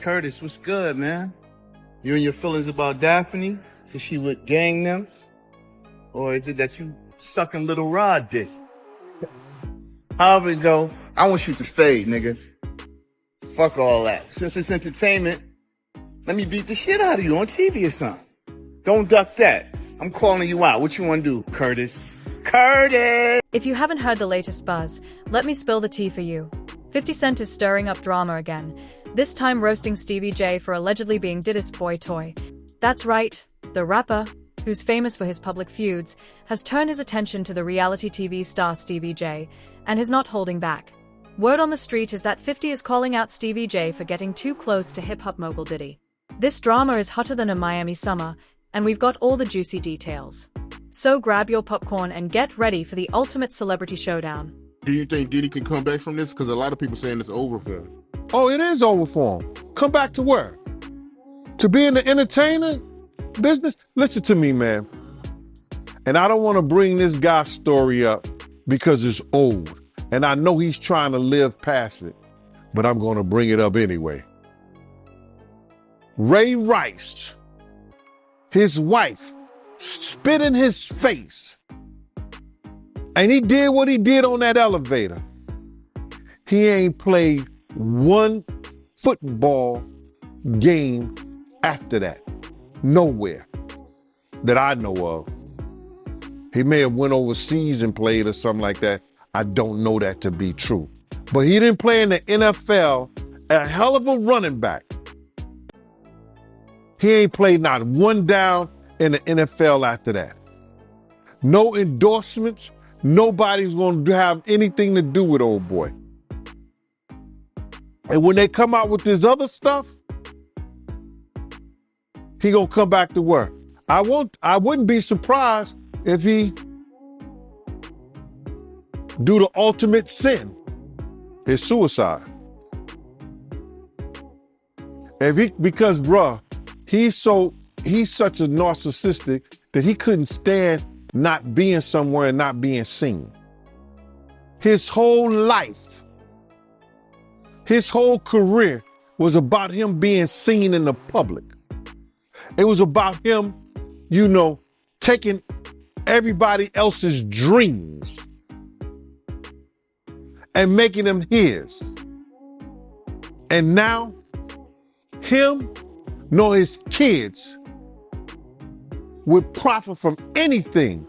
Curtis, what's good, man? You and your feelings about Daphne? Is she with gang them? Or is it that you sucking little Rod dick? However it go, I want you to fade, nigga. Fuck all that. Since it's entertainment, let me beat the shit out of you on TV or something. Don't duck that. I'm calling you out. What you want to do, Curtis? Curtis! If you haven't heard the latest buzz, let me spill the tea for you. 50 Cent is stirring up drama again, this time roasting Stevie J for allegedly being Diddy's boy toy. That's right, the rapper, who's famous for his public feuds, has turned his attention to the reality TV star Stevie J, and is not holding back. Word on the street is that 50 is calling out Stevie J for getting too close to hip-hop mogul Diddy. This drama is hotter than a Miami summer, and we've got all the juicy details. So grab your popcorn and get ready for the ultimate celebrity showdown. Do you think Diddy can come back from this? Because a lot of people saying it's over for him. Oh, it is over for him. Come back to where? To be in the entertainer business? Listen to me, man. And I don't want to bring this guy's story up because it's old. And I know he's trying to live past it, but I'm going to bring it up anyway. Ray Rice, his wife, spit in his face. And he did what he did on that elevator. He ain't played one football game after that. Nowhere that I know of. He may have went overseas and played or something like that. I don't know that to be true. But he didn't play in the NFL, a hell of a running back. He ain't played not one down in the NFL after that. No endorsements. Nobody's going to have anything to do with old boy. And when they come out with this other stuff, he going to come back to work. I wouldn't be surprised if he do the ultimate sin, is suicide. Because bruh, he's such a narcissistic that he couldn't stand not being somewhere and not being seen. His whole life, his whole career was about him being seen in the public. It was about him, taking everybody else's dreams and making them his. And now, him nor his kids would profit from anything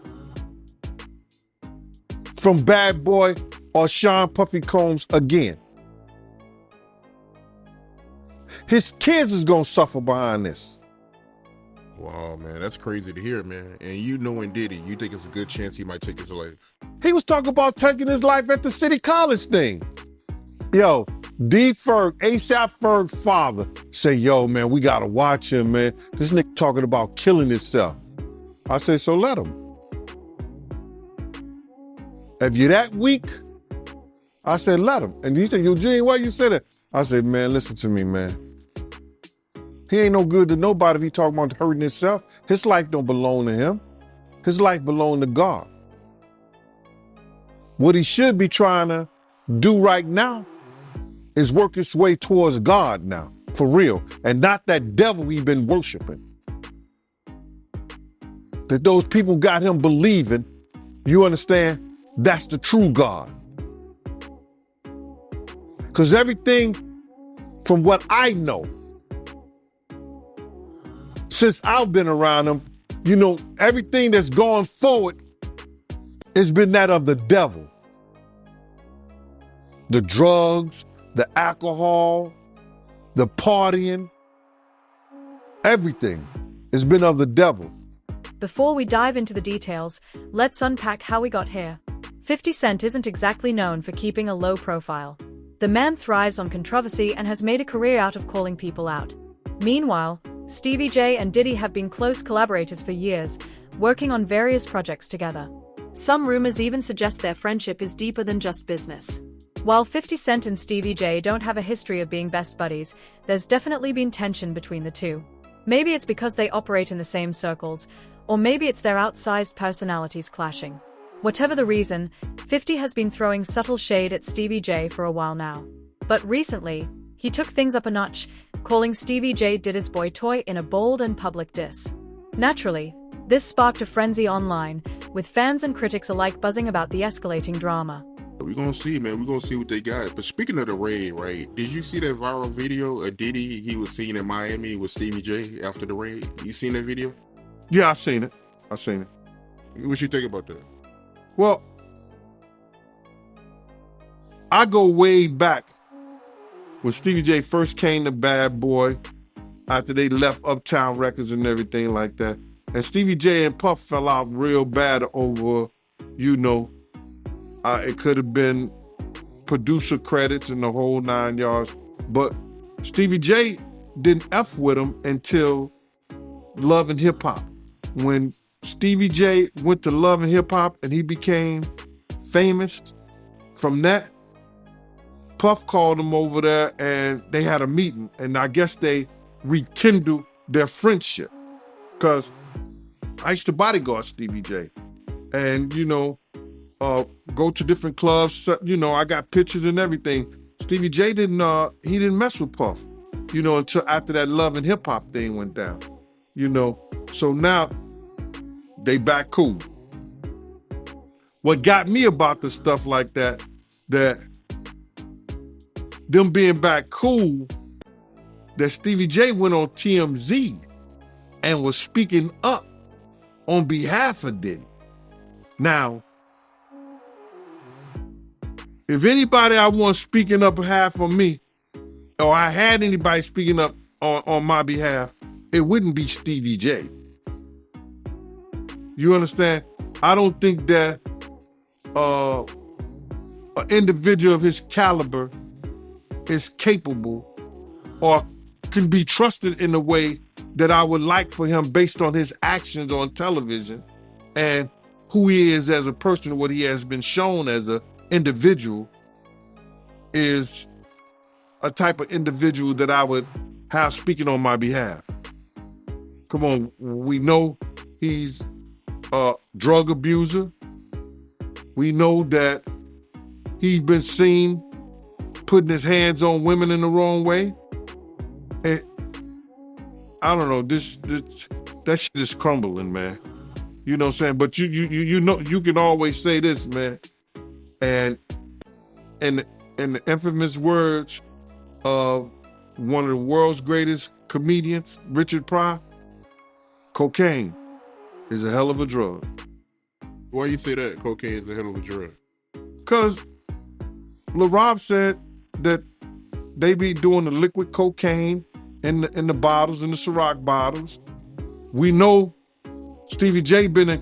from Bad Boy or Sean Puffy Combs again. His kids is gonna suffer behind this. Wow, man, that's crazy to hear, man. And you knowing Diddy, you think it's a good chance he might take his life? He was talking about taking his life at the City College thing. Yo, Ferg, ASAP Ferg father, say, yo, man, we gotta watch him, man. This nigga talking about killing himself. I say, so let him. If you're that weak, I said, let him. And he said, Eugene, why you say that? I said, man, listen to me, man. He ain't no good to nobody if he talking about hurting himself. His life don't belong to him. His life belong to God. What he should be trying to do right now is work his way towards God now, for real, and not that devil we've been worshiping. That those people got him believing, you understand, that's the true God. Because everything from what I know, since I've been around him, everything that's going forward has been that of the devil. The drugs, the alcohol, the partying, everything has been of the devil. Before we dive into the details, let's unpack how we got here. 50 Cent isn't exactly known for keeping a low profile. The man thrives on controversy and has made a career out of calling people out. Meanwhile, Stevie J and Diddy have been close collaborators for years, working on various projects together. Some rumors even suggest their friendship is deeper than just business. While 50 Cent and Stevie J don't have a history of being best buddies, there's definitely been tension between the two. Maybe it's because they operate in the same circles, or maybe it's their outsized personalities clashing. Whatever the reason, 50 has been throwing subtle shade at Stevie J for a while now. But recently, he took things up a notch, calling Stevie J Diddy's boy toy in a bold and public diss. Naturally, this sparked a frenzy online, with fans and critics alike buzzing about the escalating drama. We're gonna see, man. We're gonna see what they got. But speaking of the raid, right? Did you see that viral video of Diddy? He was seen in Miami with Stevie J after the raid. You seen that video? Yeah, I seen it. What you think about that? Well, I go way back when Stevie J first came to Bad Boy, after they left Uptown Records and everything like that. And Stevie J and Puff fell out real bad over, it could have been producer credits and the whole 9 yards. But Stevie J didn't F with him until Love and Hip Hop. When Stevie J went to Love and Hip Hop and he became famous from that, Puff called him over there and they had a meeting. And I guess they rekindled their friendship. Because I used to bodyguard Stevie J. And, go to different clubs. I got pictures and everything. Stevie J didn't mess with Puff, until after that Love and Hip Hop thing went down. So now they back cool. What got me about the stuff like that them being back cool, that Stevie J went on TMZ and was speaking up on behalf of Diddy. Now, if anybody I want speaking up behalf of me, or I had anybody speaking up on my behalf, it wouldn't be Stevie J. You understand? I don't think that an individual of his caliber is capable or can be trusted in a way that I would like for him based on his actions on television and who he is as a person, what he has been shown as an individual is a type of individual that I would have speaking on my behalf. Come on, we know he's a drug abuser. We know that he's been seen putting his hands on women in the wrong way. And I don't know, that shit is crumbling, man. You know what I'm saying? But you can always say this, man. And in the infamous words of one of the world's greatest comedians, Richard Pryor, cocaine is a hell of a drug. Why you say that? Cocaine is a hell of a drug. Because Lil Rob said that they be doing the liquid cocaine in the bottles, in the Ciroc bottles. We know Stevie J been in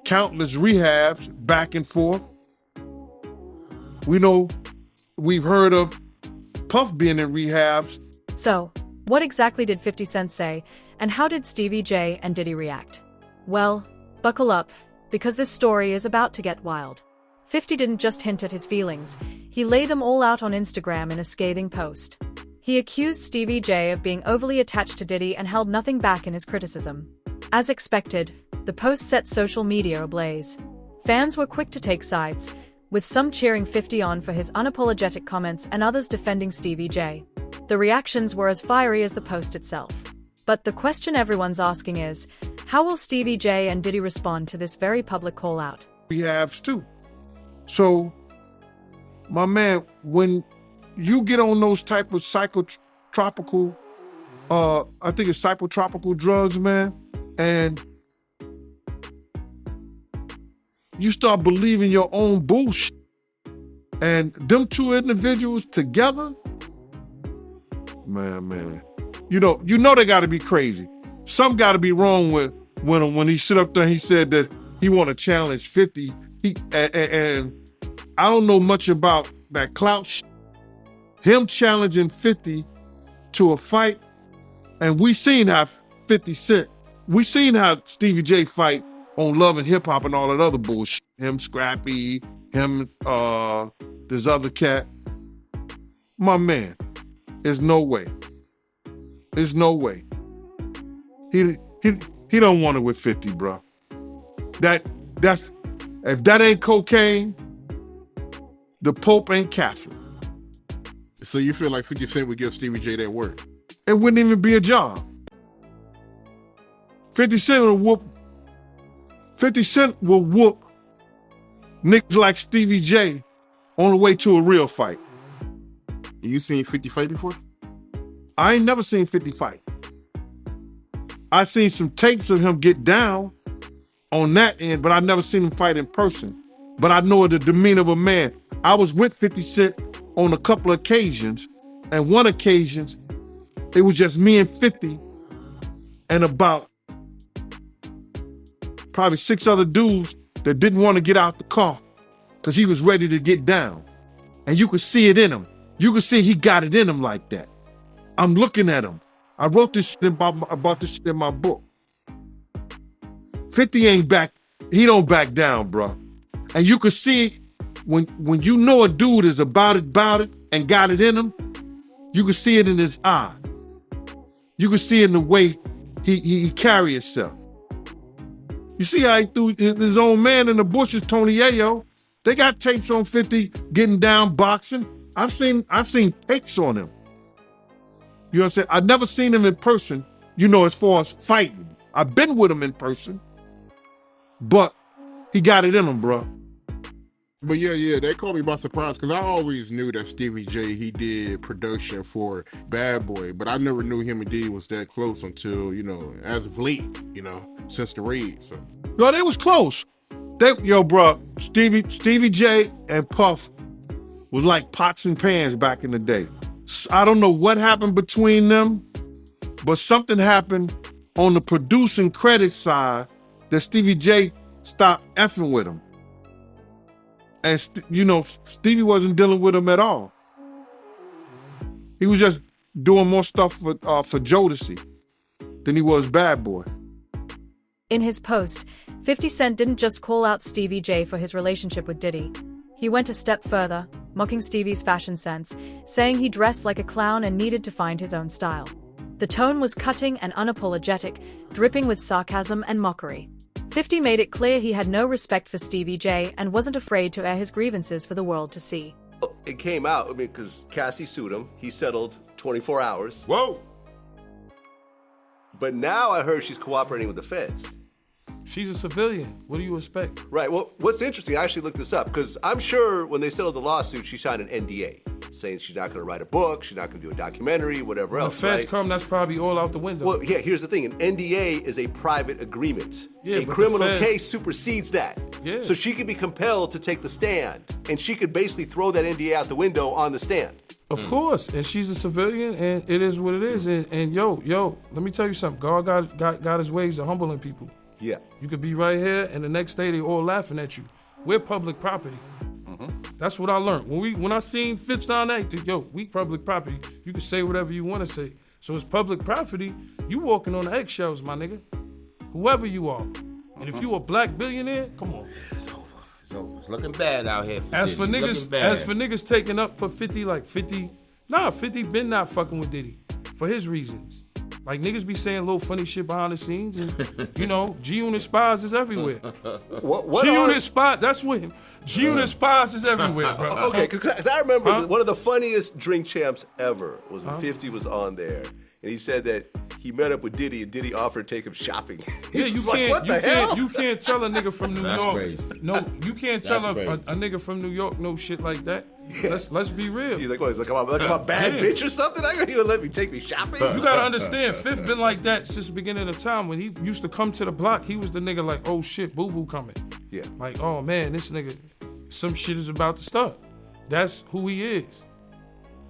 countless rehabs back and forth. We know we've heard of Puff being in rehabs. So, what exactly did 50 Cent say, and how did Stevie J and Diddy react? Well, buckle up, because this story is about to get wild. 50 didn't just hint at his feelings, he laid them all out on Instagram in a scathing post. He accused Stevie J of being overly attached to Diddy and held nothing back in his criticism. As expected, the post set social media ablaze. Fans were quick to take sides, with some cheering 50 on for his unapologetic comments and others defending Stevie J. The reactions were as fiery as the post itself. But the question everyone's asking is, how will Stevie J and Diddy respond to this very public call-out? Rehabs too. So, my man, when you get on those type of psychotropical, I think it's psychotropical drugs, man, and you start believing your own bullshit, and them two individuals together, man, you know they got to be crazy. Something got to be wrong with when he sit up there and he said that he want to challenge 50. And I don't know much about that clout shit. Him challenging 50 to a fight, and we seen how 50 Cent, we seen how Stevie J fight on Love and Hip Hop and all that other bullshit. Him Scrappy, him this other cat. My man, there's no way. There's no way. He don't want it with 50, bro. That's if that ain't cocaine, the Pope ain't Catholic. So you feel like 50 Cent would give Stevie J that work? it wouldn't even be a job. 50 Cent will whoop niggas like Stevie J on the way to a real fight. You seen 50 fight before? I ain't never seen 50 fight. I seen some tapes of him get down on that end, but I never seen him fight in person. But I know the demeanor of a man. I was with 50 Cent on a couple of occasions, and one occasion, it was just me and 50 and about probably 6 other dudes that didn't want to get out the car because he was ready to get down. And you could see it in him. You could see he got it in him like that. I'm looking at him. I wrote this shit about this shit in my book. 50 ain't back. He don't back down, bro. And you could see when you know a dude is about it, and got it in him, you could see it in his eye. You could see it in the way he carry himself. You see how he threw his own man in the bushes, Tony Yayo. They got tapes on 50 getting down boxing. I've seen takes on him. You know what I'm saying? I've never seen him in person, as far as fighting. I've been with him in person, but he got it in him, bro. But yeah, that caught me by surprise because I always knew that Stevie J, he did production for Bad Boy, but I never knew him and Diddy was that close until, as of late, since the raid. So. No, they was close. Bro, Stevie J and Puff was like pots and pans back in the day. I don't know what happened between them, but something happened on the producing credit side that Stevie J stopped effing with him. And, Stevie wasn't dealing with him at all. He was just doing more stuff for Jodeci than he was Bad Boy. In his post, 50 Cent didn't just call out Stevie J for his relationship with Diddy. He went a step further, mocking Stevie's fashion sense, saying he dressed like a clown and needed to find his own style. The tone was cutting and unapologetic, dripping with sarcasm and mockery. 50 made it clear he had no respect for Stevie J and wasn't afraid to air his grievances for the world to see. It came out, because Cassie sued him. He settled 24 hours. Whoa! But now I heard she's cooperating with the feds. She's a civilian. What do you expect? Right. Well, what's interesting, I actually looked this up, because I'm sure when they settled the lawsuit, she signed an NDA, saying she's not going to write a book, she's not going to do a documentary, whatever else, When the feds come, that's probably all out the window. Well, yeah, here's the thing. An NDA is a private agreement. Yeah, a but criminal the feds- case supersedes that. Yeah. So she could be compelled to take the stand, and she could basically throw that NDA out the window on the stand. Of course, and she's a civilian, and it is what it is. And yo, let me tell you something. God got his ways of humbling people. Yeah. You could be right here, and the next day they all laughing at you. We're public property. That's what I learned. When I seen Fitz down there, we public property. You can say whatever you want to say. So it's public property. You walking on eggshells, my nigga. Whoever you are. And if you a black billionaire, come on. It's over. It's looking bad out here. As for Diddy. niggas taking up for 50, 50 been not fucking with Diddy for his reasons. Like, niggas be saying little funny shit behind the scenes, and, G-Unit spies is everywhere. What G-Unit spy, that's what him. G-Unit spies is everywhere, bro. Okay, because I remember one of the funniest Drink Champs ever was when 50 was on there, and he said that he met up with Diddy, and Diddy offered to take him shopping. Yeah, you can't tell a nigga from New That's York. crazy. No, you can't tell a That's crazy. nigga from New York no shit like that. Yeah. Let's be real. He's like, what? He's like, I'm a bad Yeah. bitch or something? I gonna let me take me shopping? You gotta understand, Fifth been like that since the beginning of time. When he used to come to the block, he was the nigga like, oh shit, boo-boo coming. Yeah. Like, oh man, this nigga, some shit is about to start. That's who he is.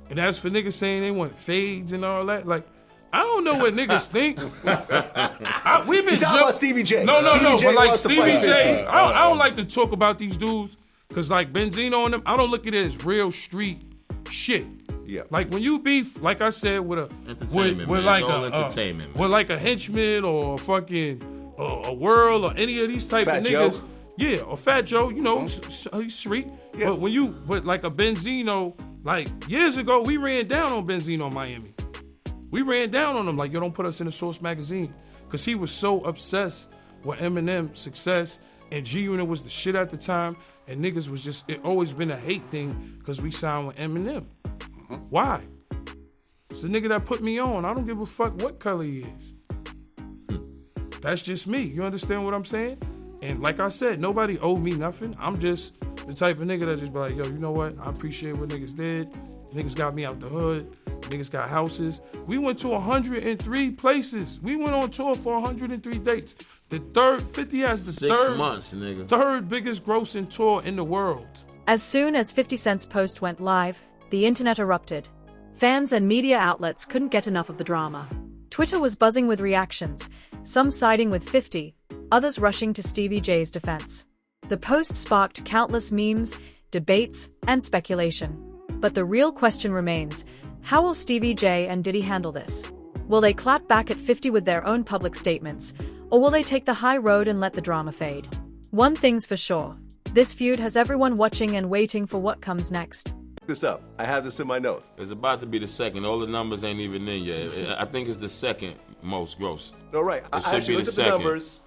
And as for niggas saying they want fades and all that, like, I don't know what niggas think. We've been You talking about Stevie J. No, Stevie J but like wants to Stevie fight J, 50. I don't like to talk about these dudes, cause like Benzino and them, I don't look at it as real street shit. Yeah. Like when you beef, like I said, with Entertainment, man. like It's all a entertainment, man. with like a henchman or a fucking a World or any of these type Fat of niggas. Joe. Yeah, or Fat Joe, he's street. Yeah. But like a Benzino, like years ago, we ran down on Benzino in Miami. We ran down on him like, yo, don't put us in the Source magazine. Cause he was so obsessed with Eminem's success, and G-Unit was the shit at the time, and niggas was just, it always been a hate thing cause we signed with Eminem. Why? It's the nigga that put me on. I don't give a fuck what color he is. That's just me. You understand what I'm saying? And like I said, nobody owed me nothing. I'm just the type of nigga that just be like, yo, you know what? I appreciate what niggas did. Niggas got me out the hood. Niggas got houses. We went to 103 places. We went on tour for 103 dates. The third, 50 has the 6 months, nigga. Third biggest grossing tour in the world. As soon as 50 Cent's post went live, the internet erupted. Fans and media outlets couldn't get enough of the drama. Twitter was buzzing with reactions, some siding with 50, others rushing to Stevie J's defense. The post sparked countless memes, debates, and speculation. But the real question remains, how will Stevie J and Diddy handle this? Will they clap back at 50 with their own public statements, or will they take the high road and let the drama fade? One thing's for sure, this feud has everyone watching and waiting for what comes next. This up. I have this in my notes. It's about to be the second. All the numbers ain't even in yet. I think it's the second most gross. No, right. I actually looked at the numbers.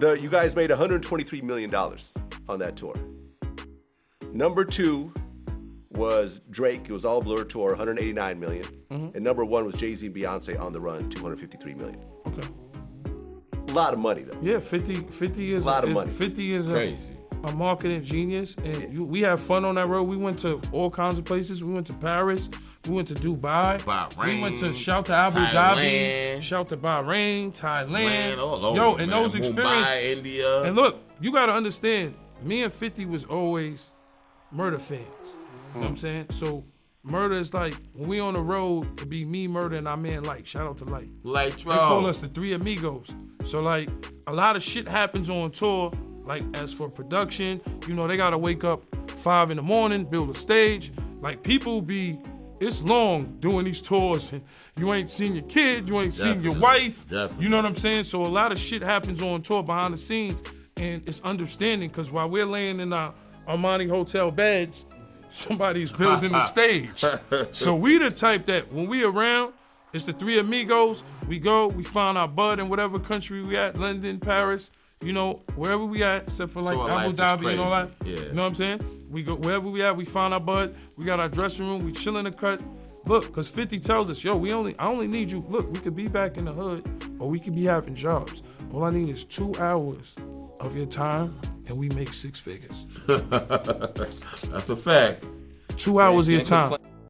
You guys made $123 million on that tour. Number 2 was Drake. It was all Blur tour, $189 million. Mm-hmm. And number 1 was Jay-Z and Beyonce on the Run, $253 million. Okay. A lot of money, though. Yeah, 50 is a lot of money. 50 is crazy. A marketing genius, and we had fun on that road. We went to all kinds of places. We went to Paris. We went to Dubai. Bahrain, we went to shout to Abu Dhabi, shout to Bahrain, Thailand. All over, yo, and those experiences. Mumbai, India. And look, you got to understand, me and 50 was always Murder fans. You know what I'm saying? So Murder is like, when we on the road, it'd be me, Murder, and our man Light. Shout out to Light. Light, they call us the Three Amigos. So like, a lot of shit happens on tour. Like, as for production, you know, they gotta wake up 5 a.m, build a stage. Like, people it's long doing these tours, and you ain't seen your kid, you ain't seen your wife. Definitely. You know what I'm saying? So a lot of shit happens on tour behind the scenes, and it's understanding, because while we're laying in our Armani hotel beds, somebody's building the stage. So we the type that when we around, it's the Three Amigos. We go, we find our bud in whatever country we at, London, Paris, you know, wherever we at, except for like Abu Dhabi and all that. Yeah. You know what I'm saying? We go wherever we at, we find our bud. We got our dressing room. We chill in the cut. Look, because 50 tells us, yo, I only need you. Look, we could be back in the hood, or we could be having jobs. All I need is 2 hours of your time, and we make 6 figures. That's a fact. 2 hours of your time.